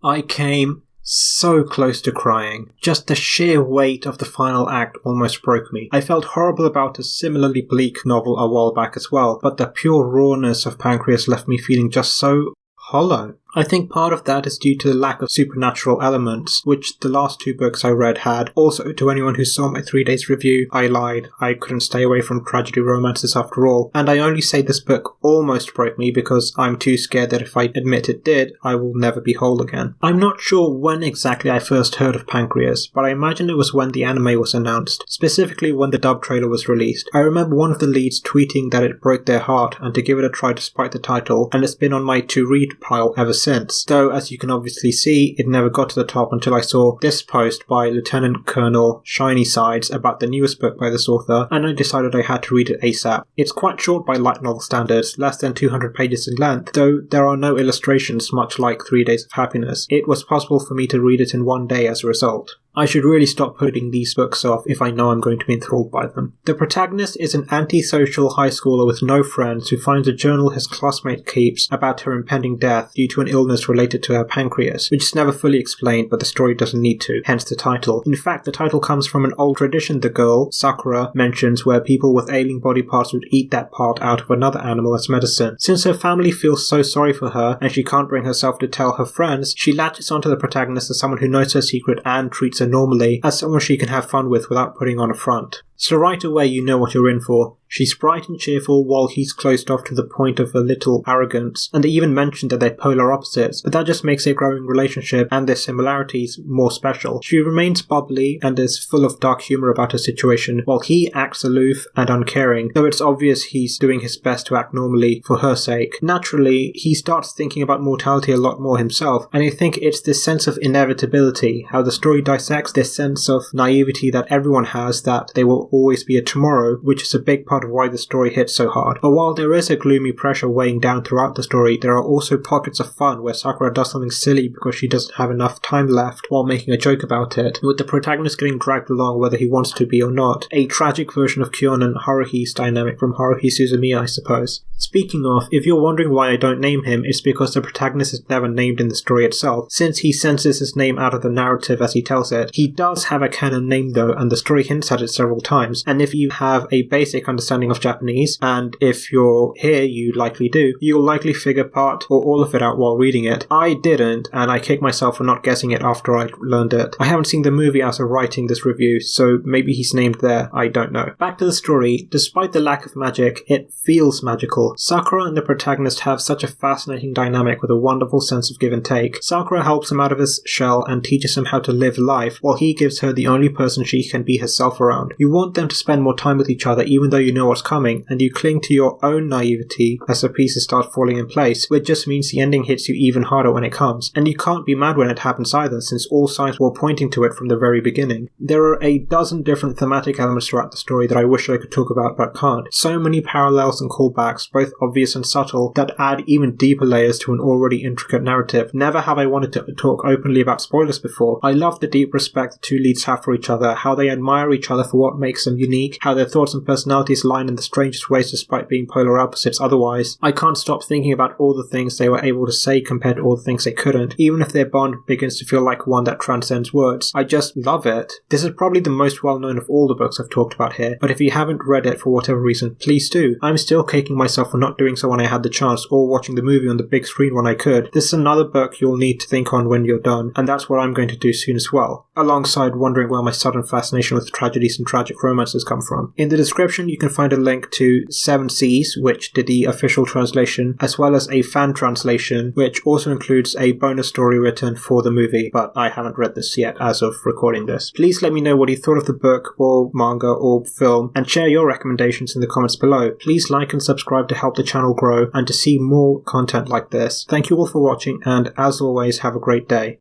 I came so close to crying. Just the sheer weight of the final act almost broke me. I felt horrible about a similarly bleak novel a while back as well, but the pure rawness of Pancreas left me feeling just so hollow. I think part of that is due to the lack of supernatural elements, which the last 2 books I read had. Also, to anyone who saw my 3 days review, I lied. I couldn't stay away from tragedy romances after all. And I only say this book almost broke me because I'm too scared that if I admit it did, I will never be whole again. I'm not sure when exactly I first heard of Pancreas, but I imagine it was when the anime was announced, specifically when the dub trailer was released. I remember one of the leads tweeting that it broke their heart and to give it a try despite the title, and it's been on my to-read pile ever since, though as you can obviously see, it never got to the top until I saw this post by Lieutenant Colonel Shiny Sides about the newest book by this author, and I decided I had to read it ASAP. It's quite short by light novel standards, less than 200 pages in length, though there are no illustrations much like 3 Days of Happiness. It was possible for me to read it in one day as a result. I should really stop putting these books off if I know I'm going to be enthralled by them. The protagonist is an antisocial high schooler with no friends who finds a journal his classmate keeps about her impending death due to an illness related to her pancreas, which is never fully explained, but the story doesn't need to, hence the title. In fact, the title comes from an old tradition the girl, Sakura, mentions where people with ailing body parts would eat that part out of another animal as medicine. Since her family feels so sorry for her and she can't bring herself to tell her friends, she latches onto the protagonist as someone who knows her secret and treats her normally, as someone she can have fun with without putting on a front. So right away you know what you're in for. She's bright and cheerful while he's closed off to the point of a little arrogance, and they even mentioned that they're polar opposites, but that just makes their growing relationship and their similarities more special. She remains bubbly and is full of dark humour about her situation, while he acts aloof and uncaring, though it's obvious he's doing his best to act normally for her sake. Naturally, he starts thinking about mortality a lot more himself, and I think it's this sense of inevitability, how the story dissects this sense of naivety that everyone has, that there will always be a tomorrow, which is a big part of why the story hits so hard. But while there is a gloomy pressure weighing down throughout the story, there are also pockets of fun where Sakura does something silly because she doesn't have enough time left while making a joke about it, with the protagonist getting dragged along whether he wants to be or not. A tragic version of Kyon and Haruhi's dynamic from Haruhi Suzumiya, I suppose. Speaking of, if you're wondering why I don't name him, it's because the protagonist is never named in the story itself, since he senses his name out of the narrative as he tells it. He does have a canon name though, and the story hints at it several times, and if you have a basic understanding of Japanese, and if you're here you likely do, you'll likely figure part or all of it out while reading it. I didn't, and I kick myself for not guessing it after I learned it. I haven't seen the movie as of writing this review, so maybe he's named there, I don't know. Back to the story, despite the lack of magic, it feels magical. Sakura and the protagonist have such a fascinating dynamic with a wonderful sense of give and take. Sakura helps him out of his shell and teaches him how to live life, while he gives her the only person she can be herself around. You want them to spend more time with each other even though you know what's coming, and you cling to your own naivety as the pieces start falling in place, which just means the ending hits you even harder when it comes. And you can't be mad when it happens either, since all signs were pointing to it from the very beginning. There are a dozen different thematic elements throughout the story that I wish I could talk about but can't. So many parallels and callbacks, both obvious and subtle, that add even deeper layers to an already intricate narrative. Never have I wanted to talk openly about spoilers before. I love the deep respect the two leads have for each other, how they admire each other for what makes them unique, how their thoughts and personalities line in the strangest ways despite being polar opposites otherwise. I can't stop thinking about all the things they were able to say compared to all the things they couldn't, even if their bond begins to feel like one that transcends words. I just love it. This is probably the most well known of all the books I've talked about here, but if you haven't read it for whatever reason, please do. I'm still kicking myself for not doing so when I had the chance, or watching the movie on the big screen when I could. This is another book you'll need to think on when you're done, and that's what I'm going to do soon as well, alongside wondering where my sudden fascination with tragedies and tragic romances come from. In the description you can find a link to 7 Seas, which did the official translation, as well as a fan translation, which also includes a bonus story written for the movie, but I haven't read this yet as of recording this. Please let me know what you thought of the book, or manga, or film, and share your recommendations in the comments below. Please like and subscribe to help the channel grow, and to see more content like this. Thank you all for watching, and as always, have a great day.